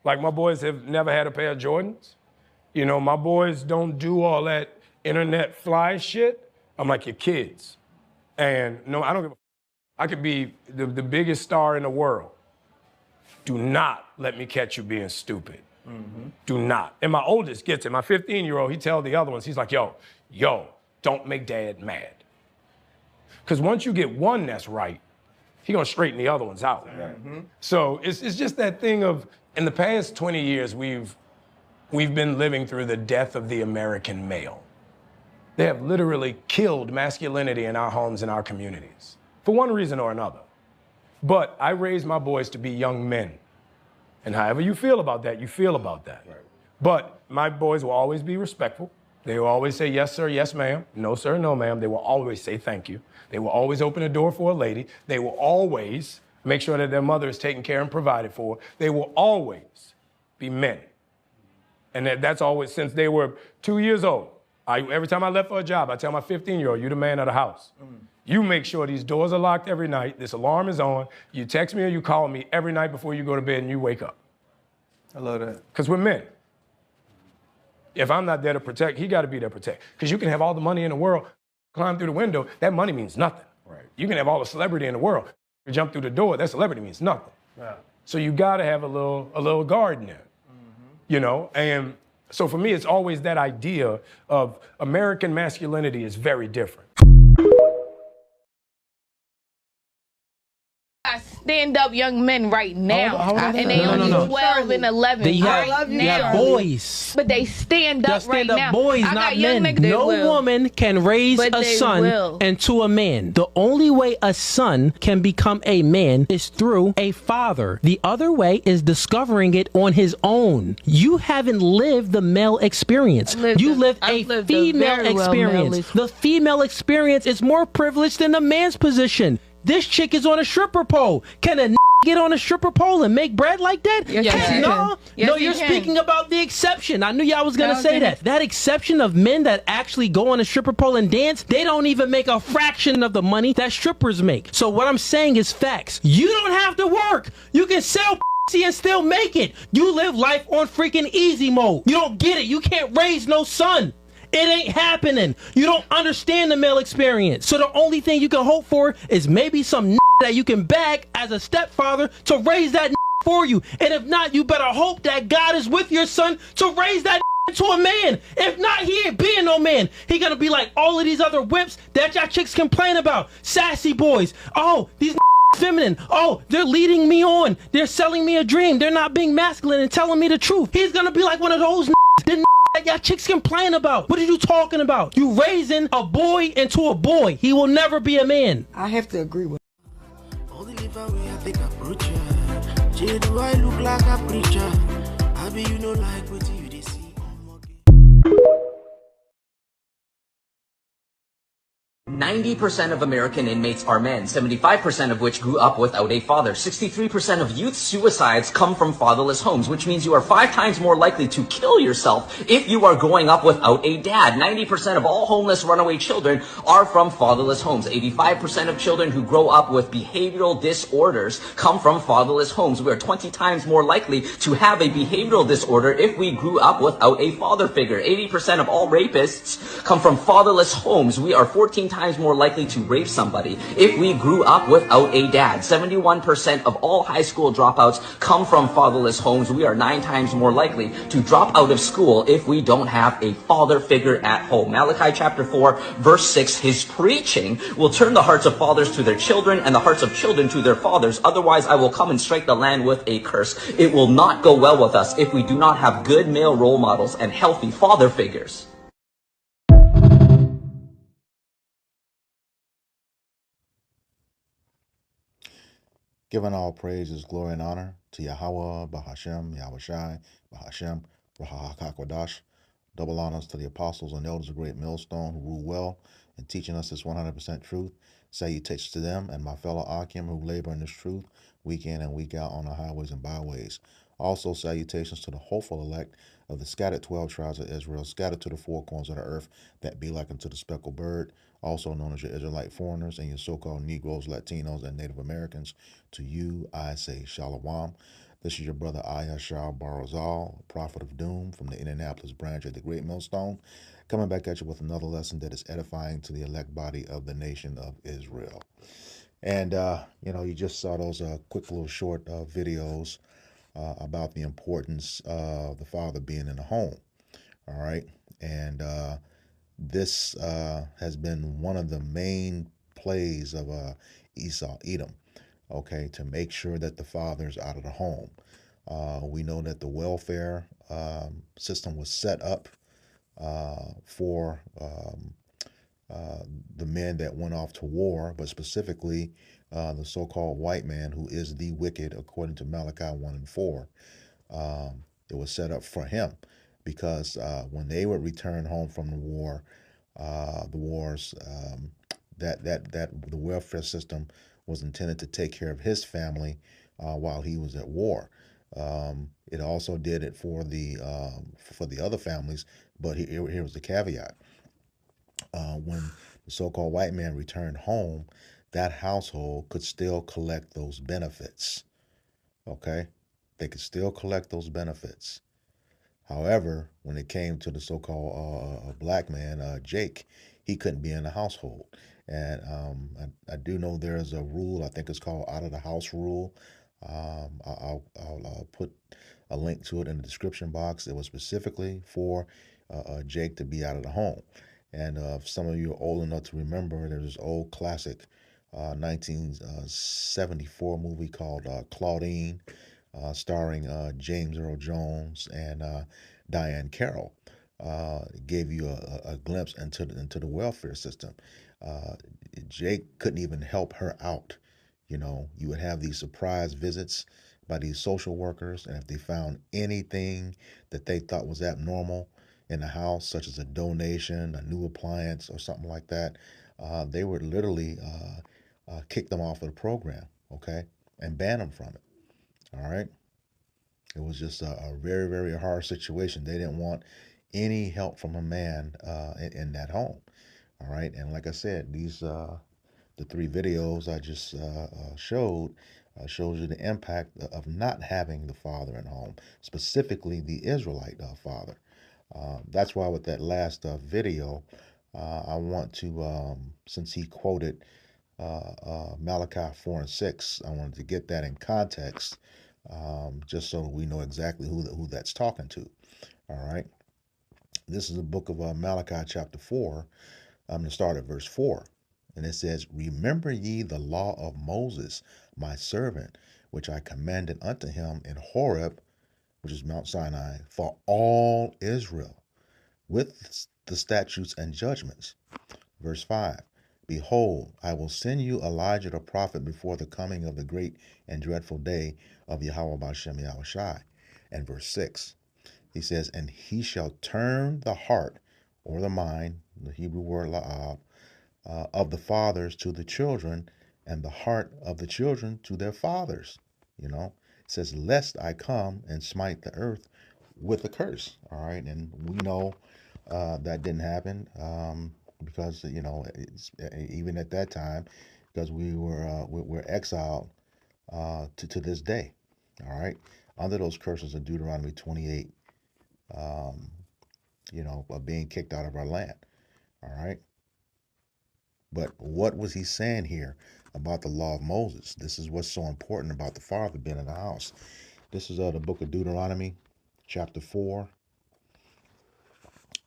Like my boys have never had a pair of Jordans. You know, my boys don't do all that internet fly shit. I'm like, your kids. And no, I don't give a I could be the biggest star in the world. Do not let me catch you being stupid. Do not. And my oldest gets it. My 15-year-old, he tells the other ones, he's like, yo, don't make dad mad. Because once you get one that's right, he gonna straighten the other ones out. So it's just that thing of, in the past 20 years, we've been living through the death of the American male. They have literally killed masculinity in our homes and our communities, for one reason or another. But I raised my boys to be young men. And however you feel about that, you feel about that. Right. But my boys will always be respectful. They will always say, yes, sir, yes, ma'am. No, sir, no, ma'am. They will always say thank you. They will always open the door for a lady. They will always make sure that their mother is taken care and provided for. They will always be men. And that's always, since they were 2 years old. Every time I left for a job, I tell my 15-year-old, you're the man of the house. You make sure these doors are locked every night, this alarm is on, you text me or you call me every night before you go to bed and you wake up. I love that. Because we're men. If I'm not there to protect, he got to be there to protect. Because you can have all the money in the world, climb through the window, that money means nothing. Right. You can have all the celebrity in the world, you jump through the door, that celebrity means nothing. Yeah. So you got to have a little guard in there, you know? And so for me, it's always that idea of American masculinity is very different. Stand-up young men right now, and they only 12 and 11. They have boys. But they stand up right now. Boys, not men. No woman can raise a son into a man. The only way a son can become a man is through a father. The other way is discovering it on his own. You haven't lived the male experience. You lived a female experience. The female experience is more privileged than the man's position. This chick is on a stripper pole. Can a get on a stripper pole and make bread like that? Yes, no. Yes, no, you're speaking about the exception. I knew y'all was going to say that. That exception of men that actually go on a stripper pole and dance, they don't even make a fraction of the money that strippers make. So what I'm saying is facts. You don't have to work. You can sell and still make it. You live life on freaking easy mode. You don't get it. You can't raise no son. It ain't happening. You don't understand the male experience. So the only thing you can hope for is maybe some that you can bag as a stepfather to raise that for you. And if not, you better hope that God is with your son to raise that into a man. If not, he ain't being no man. He gonna be like all of these other wimps that y'all chicks complain about. Sassy boys. Oh, these feminine. Oh, they're leading me on. They're selling me a dream. They're not being masculine and telling me the truth. He's gonna be like one of those that y'all chicks complain about. What are you talking about? You raising a boy into a boy. He will never be a man. I have to agree with. Do I look like a preacher? I be you know like what you they see. 90% of American inmates are men, 75% of which grew up without a father. 63% of youth suicides come from fatherless homes, which means you are 5 times more likely to kill yourself if you are growing up without a dad. 90% of all homeless runaway children are from fatherless homes. 85% of children who grow up with behavioral disorders come from fatherless homes. We are 20 times more likely to have a behavioral disorder if we grew up without a father figure. 80% of all rapists come from fatherless homes. We are 14 times more likely to rape somebody if we grew up without a dad. 71% of all high school dropouts come from fatherless homes. We are 9 times more likely to drop out of school if we don't have a father figure at home. Malachi chapter 4 verse 6, his preaching will turn the hearts of fathers to their children and the hearts of children to their fathers. Otherwise I will come and strike the land with a curse. It will not go well with us if we do not have good male role models and healthy father figures. Giving all praises, glory, and honor to Yahweh, Bahashem, Yahushai, Bahashem, Rahakakwadash. Double honors to the apostles and elders of Great Millstone who rule well in teaching us this 100% truth. Salutations to them and my fellow Akim who labor in this truth week in and week out on the highways and byways. Also, salutations to the hopeful elect of the scattered 12 tribes of Israel, scattered to the 4 corners of the earth, that be like unto the speckled bird, also known as your Israelite foreigners and your so-called Negroes, Latinos, and Native Americans. To you, I say Shalom. This is your brother Ayashar Barazal, prophet of doom from the Indianapolis branch of the Great Millstone, coming back at you with another lesson that is edifying to the elect body of the nation of Israel. And, you just saw those quick little short videos about the importance of the father being in the home. All right. And this has been one of the main plays of Esau, Edom, okay, to make sure that the father's out of the home. We know that the welfare system was set up for the men that went off to war, but specifically the so-called white man who is the wicked, according to Malachi 1 and 4. It was set up for him because when they would return home from the war, the welfare system was intended to take care of his family while he was at war. It also did it for the other families, but here was the caveat. When the so-called white man returned home, that household could still collect those benefits. Okay? They could still collect those benefits. However, when it came to the so-called black man, Jake, he couldn't be in the household. And I do know there's a rule, I think it's called out of the house rule. I'll put a link to it in the description box. It was specifically for Jake to be out of the home. And if some of you are old enough to remember, there's this old classic 1974 movie called Claudine, starring James Earl Jones and Diane Carroll. It gave you a glimpse into the welfare system. Jake couldn't even help her out. You would have these surprise visits by these social workers, and if they found anything that they thought was abnormal in the house, such as a donation, a new appliance, or something like that, they would literally kick them off of the program, okay, and ban them from it. All right. It was just a very, very hard situation. They didn't want any help from a man in that home. All right. And like I said, these the 3 videos I just showed shows you the impact of not having the father in home, specifically the Israelite father. That's why with that last video, I want to, since he quoted Malachi 4 and 6, I wanted to get that in context, just so we know exactly who that's talking to. All right. This is the book of Malachi chapter 4. I'm going to start at verse 4. And it says, "Remember ye the law of Moses, my servant, which I commanded unto him in Horeb," which is Mount Sinai, "for all Israel, with the statutes and judgments." Verse 5, "Behold, I will send you Elijah the prophet before the coming of the great and dreadful day of Yahweh B'Shem Yahushai." And verse 6, he says, "And he shall turn the heart," or the mind, the Hebrew word la'ab, "of the fathers to the children, and the heart of the children to their fathers." It says, "Lest I come and smite the earth with a curse." All right. And we know that didn't happen because, it's, even at that time, because we're exiled to this day. All right. Under those curses of Deuteronomy 28, of being kicked out of our land. All right. But what was he saying here about the law of Moses? This is what's so important about the father being in the house. This is the book of Deuteronomy, chapter 4,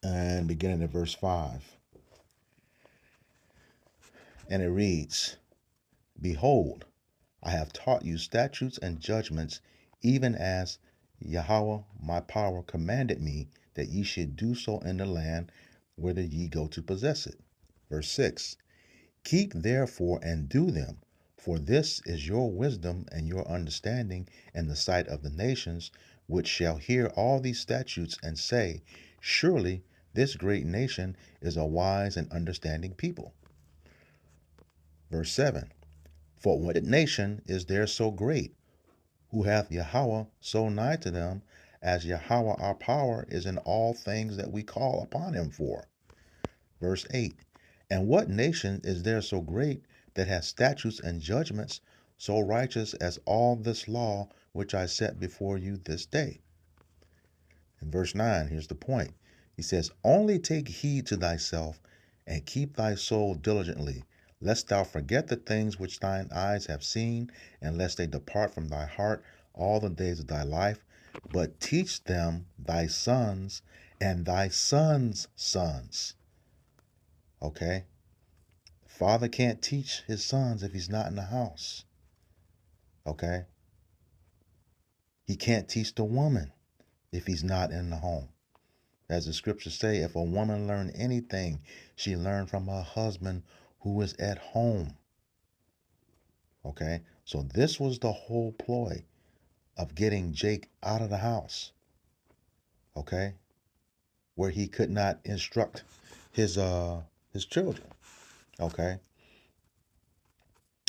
and beginning at verse 5. And it reads, "Behold, I have taught you statutes and judgments, even as Yahweh my power commanded me, that ye should do so in the land whither ye go to possess it." Verse 6, "Keep therefore and do them, for this is your wisdom and your understanding in the sight of the nations, which shall hear all these statutes and say, Surely this great nation is a wise and understanding people." Verse 7, "For what nation is there so great, who hath Yahweh so nigh to them, as Yahweh our power is in all things that we call upon him for?" Verse 8, "And what nation is there so great, that has statutes and judgments so righteous as all this law which I set before you this day. In verse 9, here's the point. He says, only take heed to thyself and keep thy soul diligently, lest thou forget the things which thine eyes have seen, and lest they depart from thy heart all the days of thy life, but teach them thy sons and thy sons' sons. Okay? Father can't teach his sons if he's not in the house. Okay? He can't teach the woman if he's not in the home. As the scriptures say, if a woman learn anything, she learned from her husband who is at home. Okay? So this was the whole ploy of getting Jake out of the house. Okay? Where he could not instruct his children. Okay?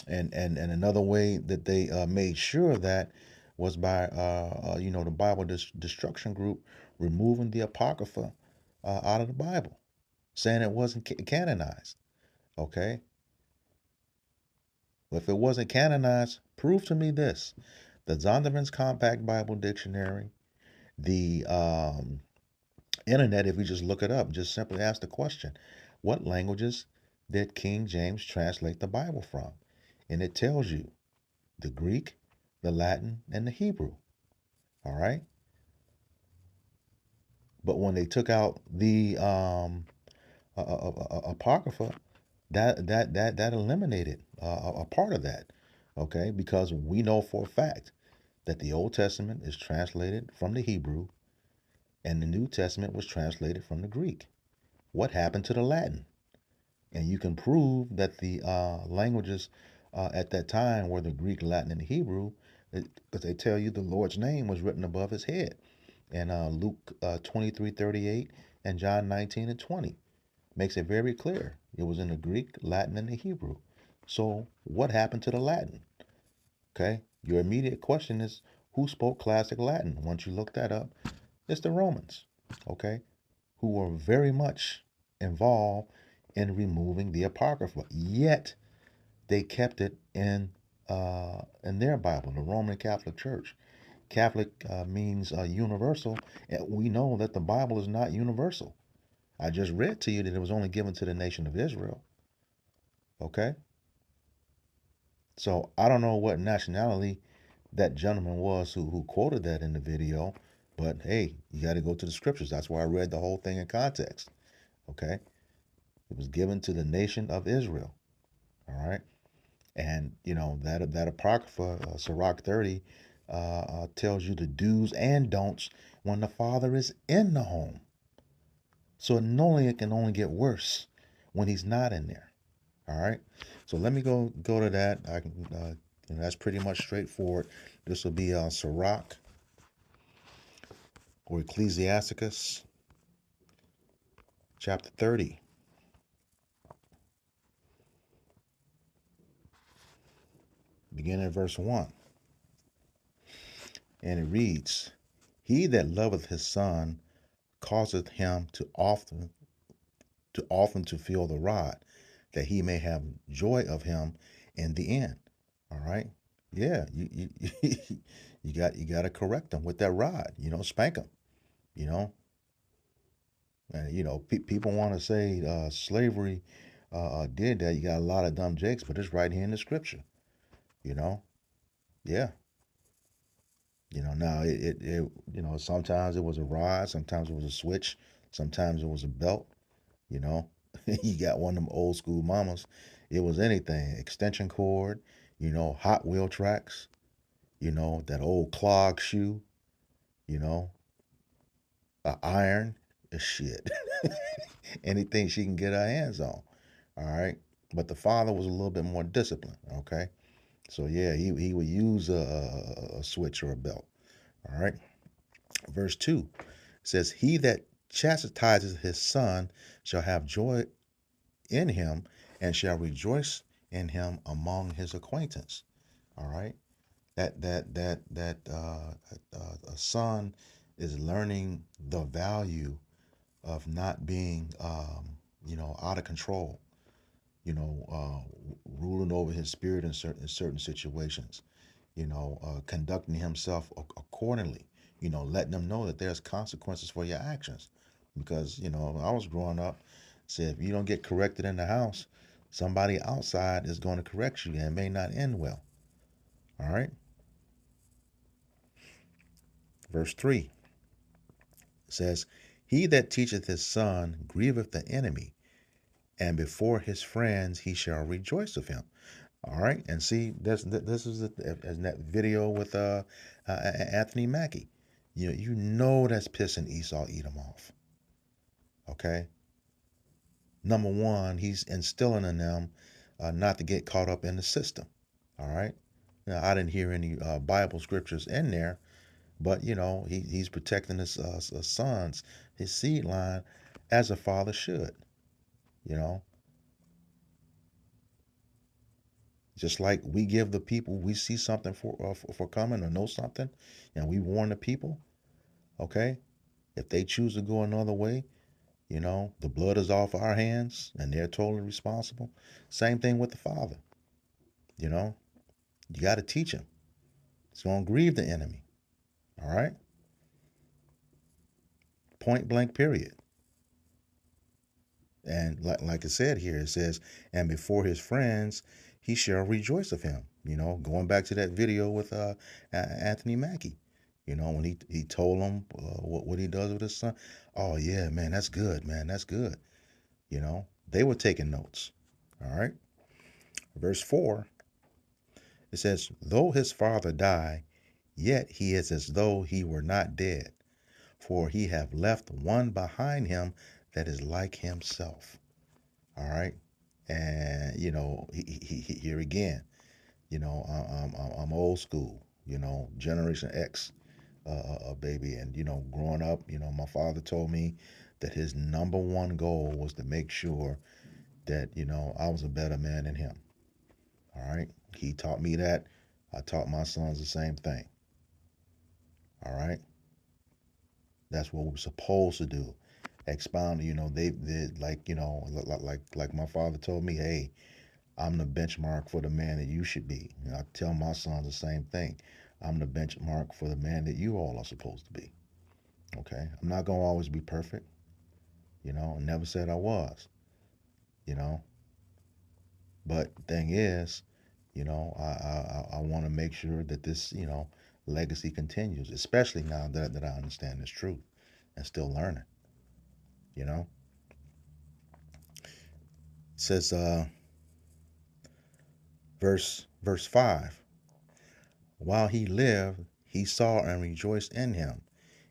And another way that they made sure of that was by the Bible Destruction Group removing the Apocrypha out of the Bible, saying it wasn't canonized. Okay? Well, if it wasn't canonized, prove to me this. The Zondervan's Compact Bible Dictionary, the internet, if we just look it up, just simply ask the question, what languages did King James translate the Bible from? And it tells you the Greek, the Latin, and the Hebrew. All right? But when they took out the Apocrypha, that eliminated a part of that. Okay? Because we know for a fact that the Old Testament is translated from the Hebrew and the New Testament was translated from the Greek. What happened to the Latin? And you can prove that the languages at that time were the Greek, Latin, and Hebrew, because they tell you the Lord's name was written above his head. And Luke 23:38 and John 19:20 makes it very clear. It was in the Greek, Latin, and the Hebrew. So what happened to the Latin? Okay, your immediate question is, who spoke classic Latin? Once you look that up, it's the Romans, okay, who were very much involved in removing the Apocrypha. Yet they kept it in their Bible, the Roman Catholic Church. Catholic means universal, and we know that the Bible is not universal. I just read to you that it was only given to the nation of Israel. Okay? So I don't know what nationality that gentleman was who quoted that in the video, but hey, you got to go to the scriptures. That's why I read the whole thing in context. Okay? It was given to the nation of Israel. All right? And, you know, that Apocrypha, Sirach 30, tells you the do's and don'ts when the father is in the home. So it can only get worse when he's not in there. All right. So let me go to that. I can. That's pretty much straightforward. This will be Sirach or Ecclesiasticus, chapter 30. Beginning at verse 1. And it reads, he that loveth his son causeth him to often to feel the rod, that he may have joy of him in the end. All right. Yeah, you you got to correct them with that rod. You know, spank them. You know, and you know people want to say slavery did that. You got a lot of dumb jakes, but it's right here in the scripture. You know, yeah. You know, now it you know, sometimes it was a rod, sometimes it was a switch, sometimes it was a belt. You know, you got one of them old school mamas. It was anything, extension cord, you know, Hot Wheel tracks, you know, that old clog shoe, you know, an iron, shit, anything she can get her hands on. All right. But the father was a little bit more disciplined. Okay. So yeah, he would use a switch or a belt. All right. Verse 2 says, he that chastises his son shall have joy in him and shall rejoice in him among his acquaintance. All right. That a son is learning the value of not being you know, out of control, you know, ruling over his spirit in certain situations. conducting himself accordingly, letting them know that there's consequences for your actions. Because, I was growing up, said if you don't get corrected in the house, somebody outside is going to correct you and it may not end well. All right. Verse 3 says, he that teacheth his son grieveth the enemy, and before his friends he shall rejoice of him. All right, and see, this is in that video with Anthony Mackie. You know that's pissing Esau Edom off. Okay. Number one, he's instilling in them not to get caught up in the system. All right. Now, I didn't hear any Bible scriptures in there, but he's protecting his sons, his seed line, as a father should. Just like we give the people, we see something for coming or know something, and we warn the people. Okay, if they choose to go another way, the blood is off our hands, and they're totally responsible. Same thing with the father. You got to teach him. It's going to grieve the enemy. All right. Point blank. Period. And like I said here, it says, and before his friends, he shall rejoice of him. Going back to that video with Anthony Mackie, when he told him what he does with his son. Oh, yeah, man, that's good, man. That's good. They were taking notes. All right. Verse 4, it says, though his father die, yet he is as though he were not dead, for he have left one behind him that is like himself. All right. And, here again, I'm old school, Generation X, baby. And, growing up, my father told me that his number one goal was to make sure that, I was a better man than him. All right. He taught me that. I taught my sons the same thing. All right. That's what we're supposed to do. Expound, they like my father told me, hey, I'm the benchmark for the man that you should be. I tell my sons the same thing. I'm the benchmark for the man that you all are supposed to be. Okay. I'm not going to always be perfect. I never said I was, but the thing is, I want to make sure that this, legacy continues, especially now that I understand this truth and still learning. It says, verse 5, while he lived, he saw and rejoiced in him,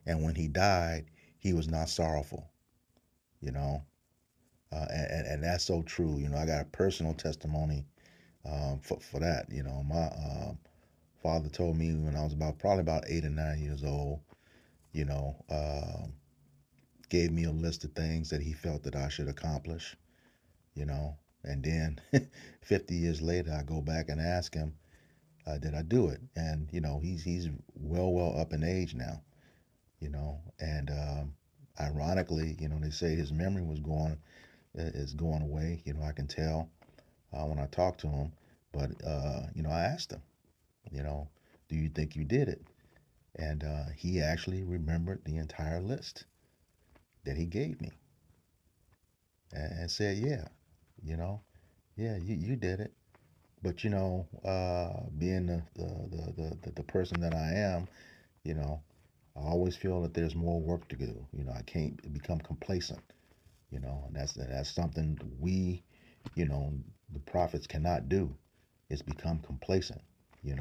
and when he died, he was not sorrowful. And that's so true. I got a personal testimony for that. My father told me when I was probably about 8 or 9 years old, gave me a list of things that he felt that I should accomplish, and then 50 years later, I go back and ask him, did I do it? And, he's well up in age now, and ironically, they say his memory is going away. I can tell when I talk to him, but, I asked him, do you think you did it? And he actually remembered the entire list that he gave me and said, yeah, yeah, you did it. But, being the person that I am, I always feel that there's more work to do. I can't become complacent, and that's something we, the prophets cannot do, is become complacent, It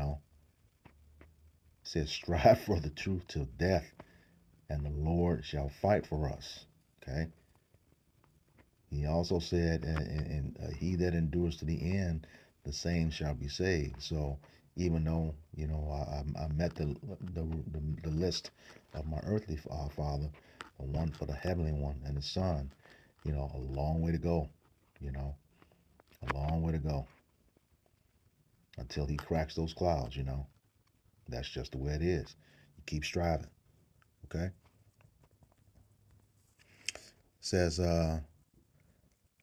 says, strive for the truth till death, and the Lord shall fight for us. Okay. He also said, and he that endures to the end, the same shall be saved. So even though, I met the list of my earthly father, the one for the heavenly one and the son, a long way to go, a long way to go until he cracks those clouds, That's just the way it is. You keep striving. Okay. It says,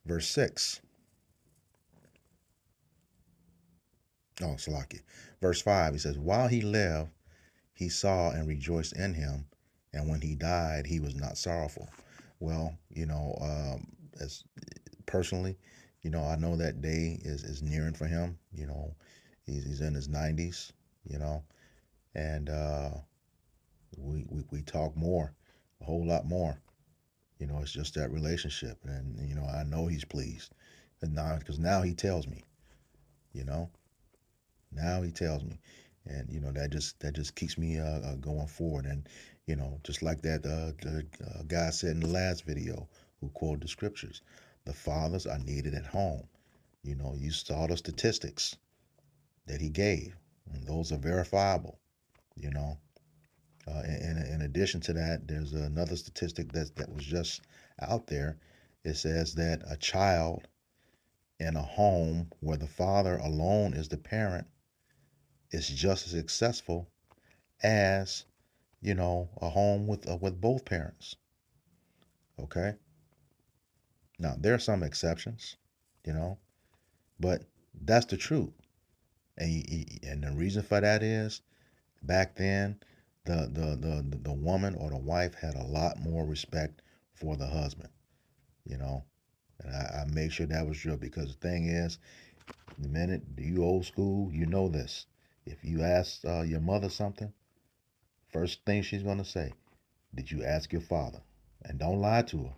verse 6. Oh, Salaki. Verse 5, he says, while he lived, he saw and rejoiced in him, and when he died, he was not sorrowful. Well, as personally, I know that day is nearing for him. He's in his 90s, and we talk more, a whole lot more. It's just that relationship, and I know he's pleased, and now because now he tells me, you know, now he tells me, and that just keeps me going forward, and just like that the guy said in the last video who quoted the scriptures, the fathers are needed at home. You saw the statistics that he gave, and those are verifiable. You know, in addition to that, there's another statistic that was just out there. It says that a child in a home where the father alone is the parent is just as successful as a home with both parents. Okay. Now there are some exceptions, you know, but that's the truth. And the reason for that is back then the woman or the wife had a lot more respect for the husband, you know. And I make sure that was true because the thing is, the minute you old school, you know this. If you ask your mother something, first thing she's gonna say, "Did you ask your father?" And don't lie to her.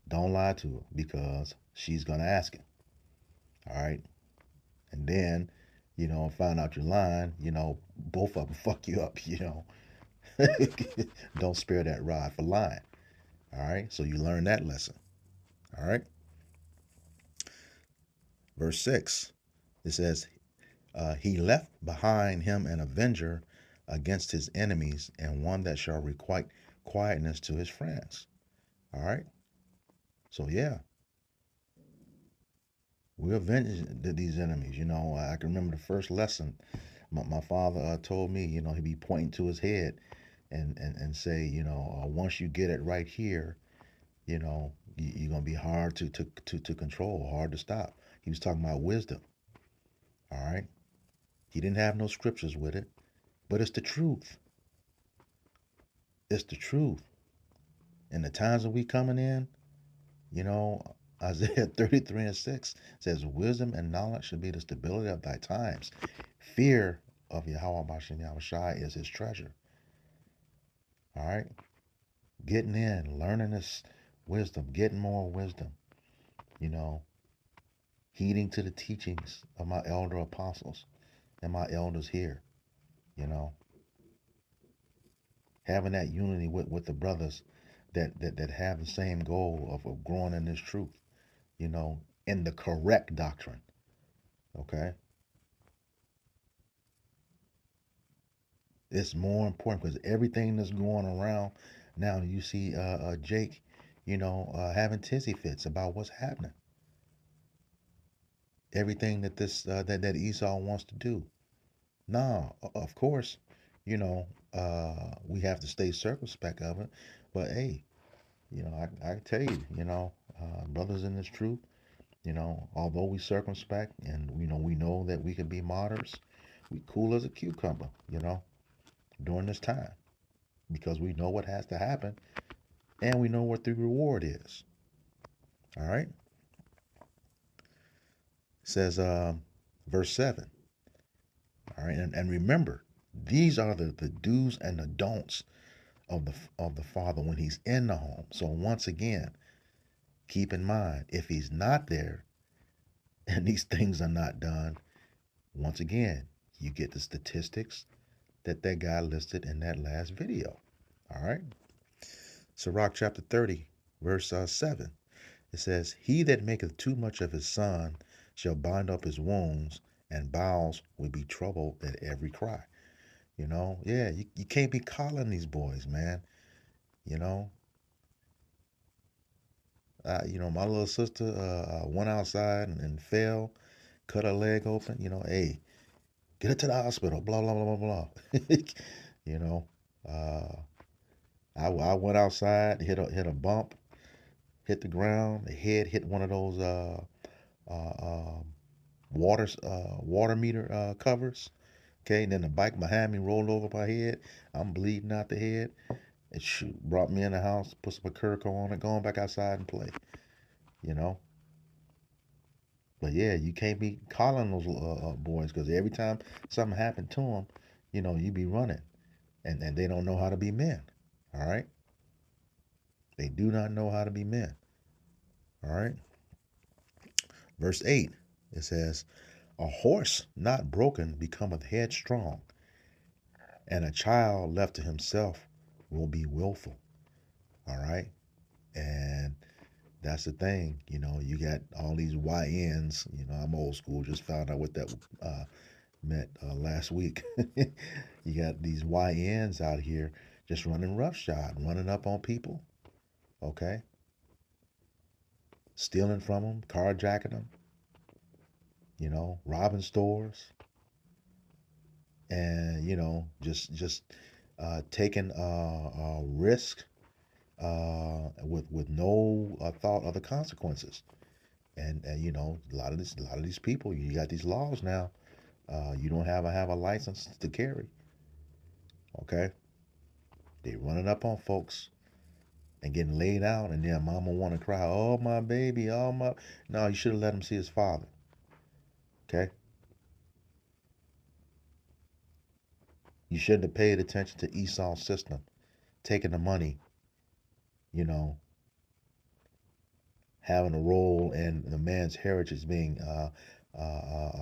Don't lie to her because she's gonna ask him. All right. And then, find out you're lying. Both of them fuck you up. Don't spare that rod for lying. All right. So you learn that lesson. All right. Verse 6, it says, he left behind him an avenger against his enemies and one that shall requite quietness to his friends. All right. So, yeah, we avenge these enemies. I can remember the first lesson my father told me, he'd be pointing to his head and say, once you get it right here, you're going to be hard to control, hard to stop. He was talking about wisdom. All right. He didn't have no scriptures with it, but it's the truth. It's the truth. And the times that we coming in, Isaiah 33:6 says, wisdom and knowledge should be the stability of thy times. Fear of Yahweh Bashem Yahushai is his treasure. All right. Getting in, learning this wisdom, getting more wisdom, heeding to the teachings of my elder apostles and my elders here, having that unity with the brothers that have the same goal of growing in this truth, in the correct doctrine. Okay. It's more important because everything that's going around now, you see Jake, having tizzy fits about what's happening. Everything that that Esau wants to do. No, of course, we have to stay circumspect of it. But hey, I tell you, brothers in this truth, although we circumspect and we know that we can be martyrs, we cool as a cucumber, during this time, because we know what has to happen and we know what the reward is. All right. It says, verse 7. All right, and remember, these are the do's and the don'ts of the father when he's in the home. So once again, keep in mind, if he's not there and these things are not done, once again, you get the statistics that guy listed in that last video. All right. Sirach chapter 30, verse 7. It says, he that maketh too much of his son shall bind up his wounds, and bowels will be troubled at every cry. Yeah, you can't be calling these boys, man. My little sister went outside and fell, cut her leg open. Hey, get her to the hospital. Blah blah blah blah blah. I went outside, hit a bump, hit the ground. The head hit one of those water meter covers. Okay, and then the bike behind me rolled over my head. I'm bleeding out the head. It brought me in the house, put some Acurco on it, going back outside and play. You know. But yeah, you can't be calling those boys, because every time something happened to them, you be running, and they don't know how to be men. All right. They do not know how to be men. All right. Verse 8, it says, a horse not broken becometh headstrong, and a child left to himself will be willful. All right. And that's the thing, you got all these YNs, I'm old school, just found out what that meant last week. You got these YNs out here just running roughshod, running up on people, okay? Stealing from them, carjacking them, robbing stores, and, just taking risk with no thought of the consequences. And a lot of these people, you got these laws now. You don't have a license to carry. Okay, they running up on folks and getting laid out, and then mama want to cry, oh my baby, oh my. No, you should have let him see his father. Okay, you shouldn't have paid attention to Esau's system, taking the money, having a role in the man's heritage being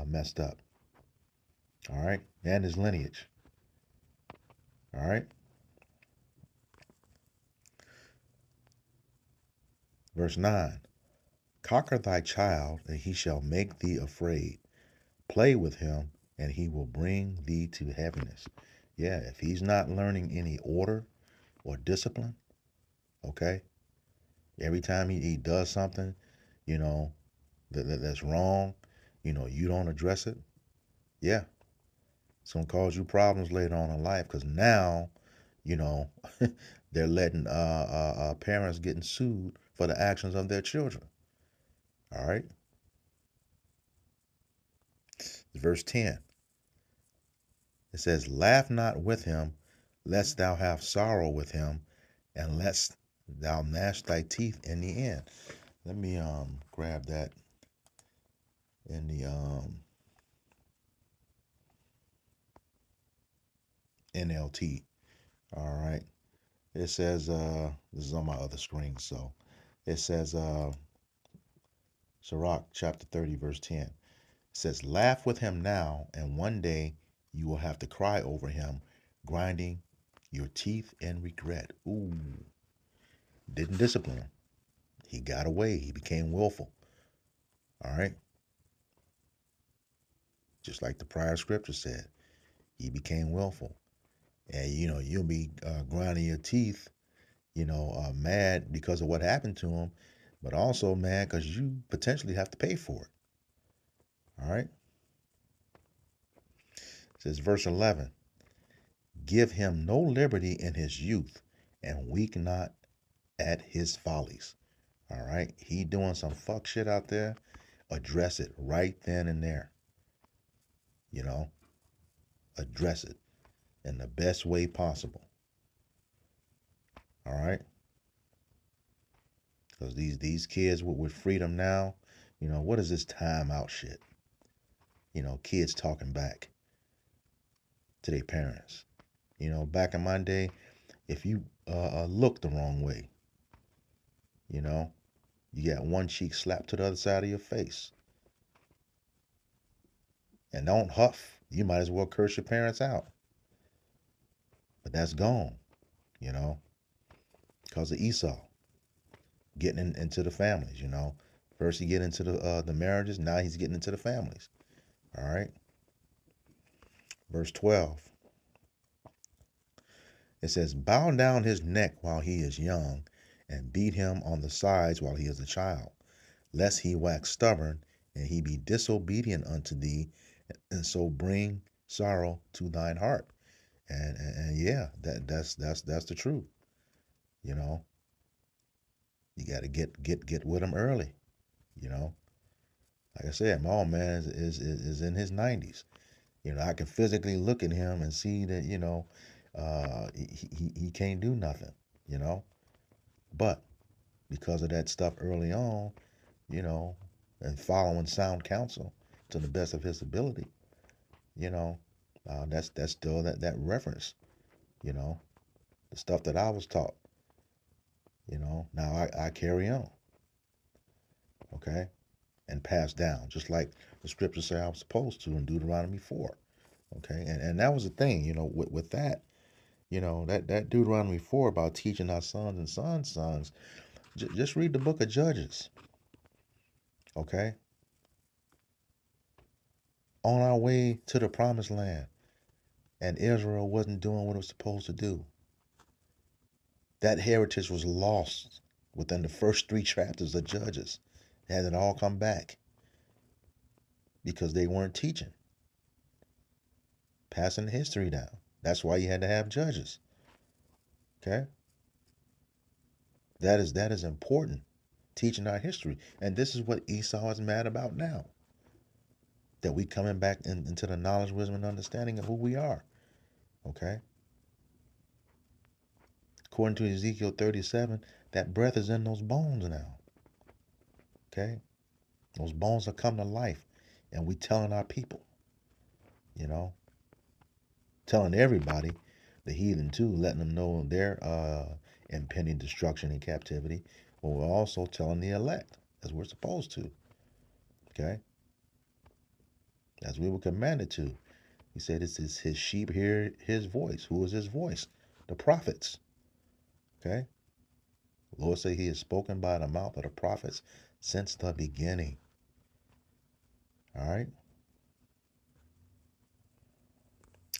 messed up. All right, and his lineage. All right. Verse 9, conquer thy child, and he shall make thee afraid. Play with him, and he will bring thee to heaviness. Yeah, if he's not learning any order or discipline, okay, every time he does something, that's wrong, you don't address it, yeah, it's going to cause you problems later on in life, because now, they're letting parents getting sued for the actions of their children. All right. Verse 10. It says, laugh not with him, lest thou have sorrow with him, and lest thou gnash thy teeth in the end. Let me grab that in the NLT. All right. It says, this is on my other screen, so it says, Sirach chapter 30, verse 10. It says, laugh with him now, and one day you will have to cry over him, grinding your teeth in regret. Ooh. Didn't discipline him. He got away. He became willful. All right. Just like the prior scripture said, he became willful. And, you'll be grinding your teeth, mad because of what happened to him, but also mad because you potentially have to pay for it. All right. It says, verse 11, give him no liberty in his youth, and weak not at his follies. All right. He doing some fuck shit out there. Address it right then and there. Address it in the best way possible. All right. Because these kids with freedom now, what is this time out shit? Kids talking back to their parents. Back in my day, if you look the wrong way, you got one cheek slapped to the other side of your face. And don't huff. You might as well curse your parents out. But that's gone, because of Esau getting into the families, First he get into the marriages, now he's getting into the families. All right. Verse 12. It says, bow down his neck while he is young, and beat him on the sides while he is a child, lest he wax stubborn, and he be disobedient unto thee, and so bring sorrow to thine heart. And yeah, that's the truth. You got to get with him early. Like I said, my old man is in his 90s. You know, I can physically look at him and see that, you know, he can't do nothing, you know. But because of that stuff early on, you know, and following sound counsel to the best of his ability, you know, that's still that reference, you know, the stuff that I was taught, you know. Now I carry on, okay, and pass down, just like the scriptures say I was supposed to in Deuteronomy 4, okay. And that was the thing, you know, with that, you know, that Deuteronomy 4 about teaching our sons and sons. Just read the book of Judges, okay? On our way to the promised land, and Israel wasn't doing what it was supposed to do. That heritage was lost within the first 3 chapters of Judges. It had it all come back because they weren't teaching, passing the history down. That's why you had to have judges, okay? That is important, teaching our history. And this is what Esau is mad about now, that we coming back into the knowledge, wisdom, and understanding of who we are, okay? According to Ezekiel 37, that breath is in those bones now, okay? Those bones are coming to life, and we telling our people, you know, telling everybody, the heathen too, letting them know their impending destruction and captivity, but we're also telling the elect, as we're supposed to, okay? As we were commanded to. He said, it's his sheep hear his voice. Who is his voice? The prophets, okay? The Lord said he has spoken by the mouth of the prophets since the beginning, all right?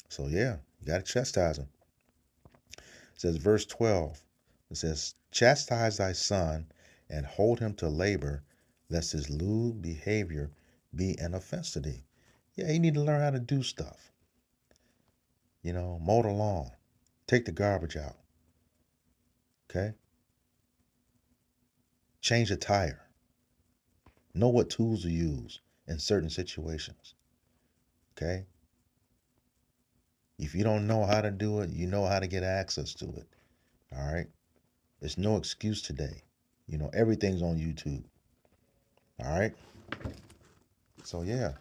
So yeah, you got to chastise him. It says, verse 12, it says, chastise thy son and hold him to labor, lest his lewd behavior be an offense to thee. Yeah, you need to learn how to do stuff. You know, mow the lawn, take the garbage out, okay? Change a tire. Know what tools to use in certain situations, okay? If you don't know how to do it, you know how to get access to it, all right? There's no excuse today. You know, everything's on YouTube, all right? So yeah,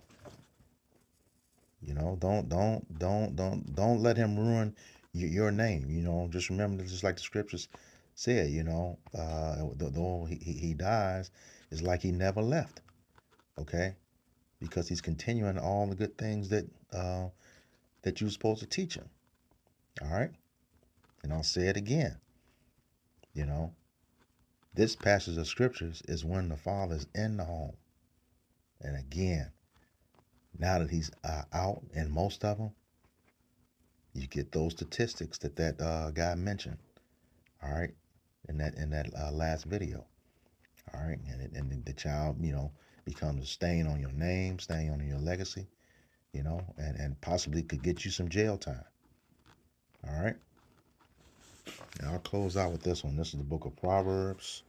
you know, don't let him ruin your name. You know, just remember, just like the scriptures said, you know, though he dies, it's like he never left, okay? Because he's continuing all the good things that that you're supposed to teach him, all right? And I'll say it again, you know, this passage of scriptures is when the father's in the home. And again, now that he's out, and most of them, you get those statistics that guy mentioned, all right, in that last video, all right, and the child, you know, becomes a stain on your name, stain on your legacy, you know, and possibly could get you some jail time, all right. Now I'll close out with this one. This is the book of Proverbs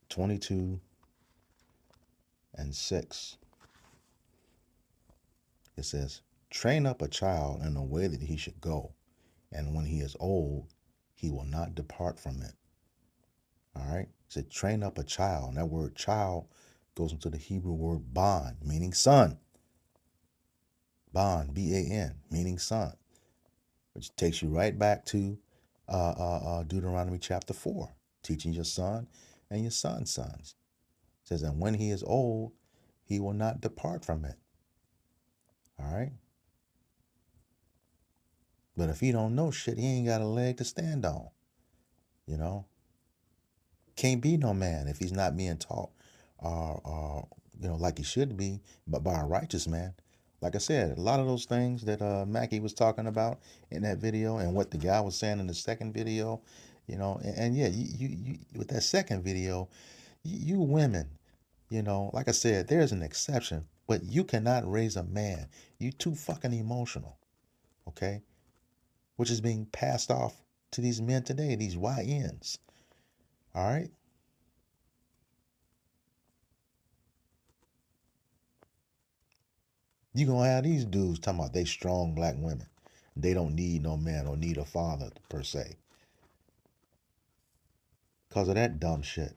22 and 6. It says, train up a child in the way that he should go, and when he is old, he will not depart from it. All right? It said, train up a child. And that word child goes into the Hebrew word ban, meaning son. Ban, B-A-N, meaning son, which takes you right back to Deuteronomy chapter 4, teaching your son and your son's sons. It says, and when he is old, he will not depart from it. All right? But if he don't know shit, he ain't got a leg to stand on. You know? Can't be no man if he's not being taught, you know, like he should be, but by a righteous man. Like I said, a lot of those things that Mackie was talking about in that video, and what the guy was saying in the second video, you know, and yeah, you with that second video, you women, you know, like I said, there's an exception, but you cannot raise a man. You too fucking emotional, okay? Which is being passed off to these men today, these YNs. All right? You gonna have these dudes talking about they strong black women. They don't need no man or need a father per se. Because of that dumb shit.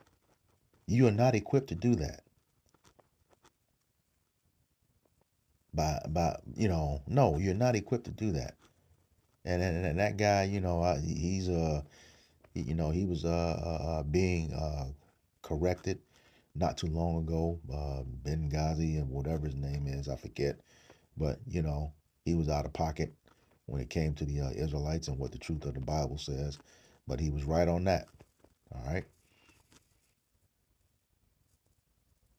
You are not equipped to do that. No, you're not equipped to do that. And that guy, he was being corrected not too long ago. Benghazi and whatever his name is, I forget. But he was out of pocket when it came to the Israelites and what the truth of the Bible says. But he was right on that. All right.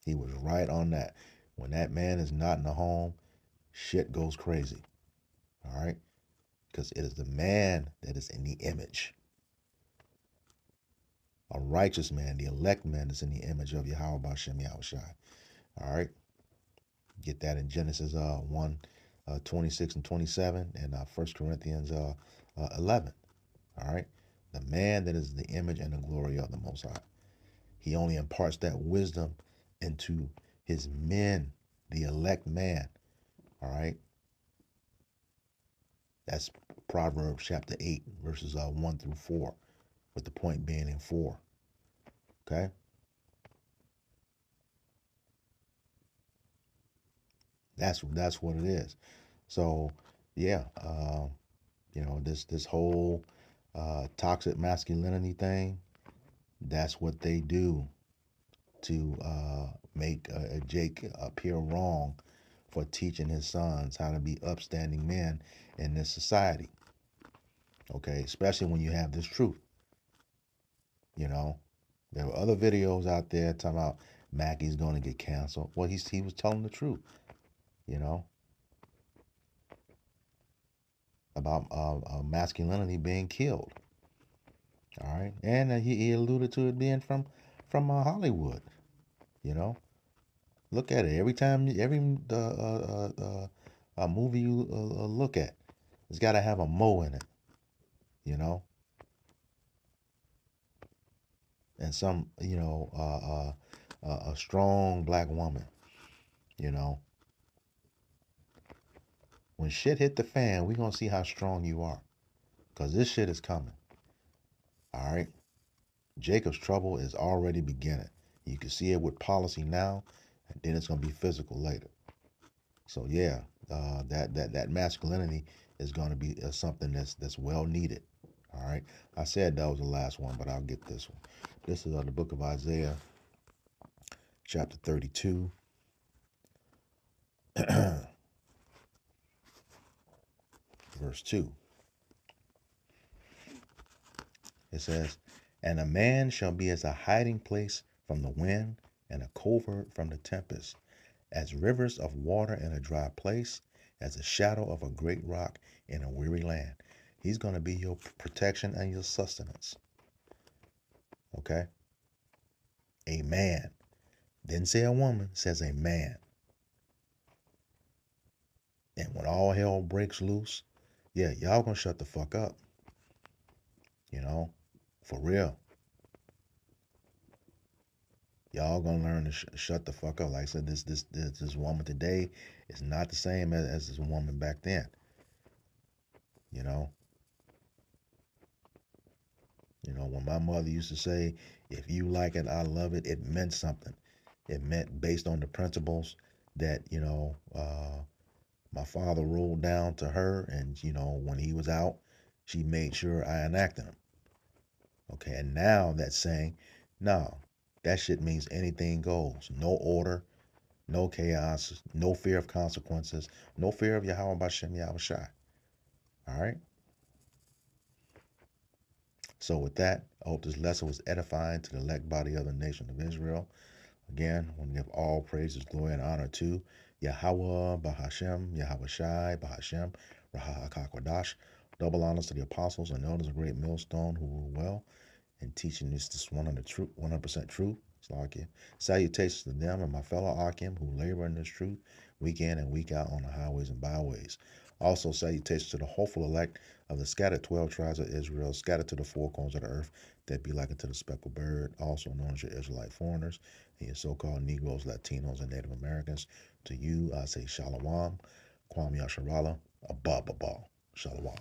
He was right on that. When that man is not in the home, shit goes crazy. All right. Because it is the man that is in the image. A righteous man, the elect man, is in the image of Yahweh B'Shem Yahushai. All right. Get that in Genesis 1, 26 and 27, and 1 Corinthians 11. All right. The man that is the image and the glory of the Most High. He only imparts that wisdom into his men, the elect man. All right. That's Proverbs chapter 8, verses 1 through 4, with the point being in 4. Okay. That's what it is. So yeah, this whole toxic masculinity thing, that's what they do to make Jake appear wrong for teaching his sons how to be upstanding men in this society. Okay, especially when you have this truth. There were other videos out there talking about Mackey's going to get canceled. Well, he was telling the truth. About masculinity being killed. All right, and he alluded to it being from Hollywood. Look at it. Every movie you look at, it's got to have a Mo in it. And some a strong black woman. When shit hit the fan, we're going to see how strong you are. Because this shit is coming. All right? Jacob's trouble is already beginning. You can see it with policy now, and then it's going to be physical later. So, yeah, that masculinity is going to be something that's well needed. All right? I said that was the last one, but I'll get this one. This is the book of Isaiah, chapter 32. Verse 2. It says, "And a man shall be as a hiding place from the wind, and a covert from the tempest, as rivers of water in a dry place, as the shadow of a great rock in a weary land." He's going to be your protection and your sustenance. Okay? A man. Didn't say a woman, says a man. And when all hell breaks loose, yeah, y'all gonna shut the fuck up. For real. Y'all gonna learn to shut the fuck up. Like I said, this woman today is not the same as this woman back then. When my mother used to say, "If you like it, I love it," it meant something. It meant based on the principles that my father rolled down to her, and when he was out, she made sure I enacted them. Okay, and now that's saying, no, that shit means anything goes. No order, no chaos, no fear of consequences, no fear of Yahweh B'Shem Yahushai. All right? So with that, I hope this lesson was edifying to the elect body of the nation of Israel. Again, I want to give all praises, glory, and honor to Yahweh B'Hashem, Yahushai B'Hashem, Raha'akakwadash. Double honors to the apostles and elders of Great Millstone who rule well and teaching this 100% truth. Salutations to them and my fellow Akim who labor in this truth week in and week out on the highways and byways. Also, salutations to the hopeful elect of the scattered 12 tribes of Israel, scattered to the four corners of the earth, that be like unto the speckled bird, also known as your Israelite foreigners, and your so-called Negroes, Latinos, and Native Americans. To you, I say Shalom, Kwam Yasharala, Abba, Shalom.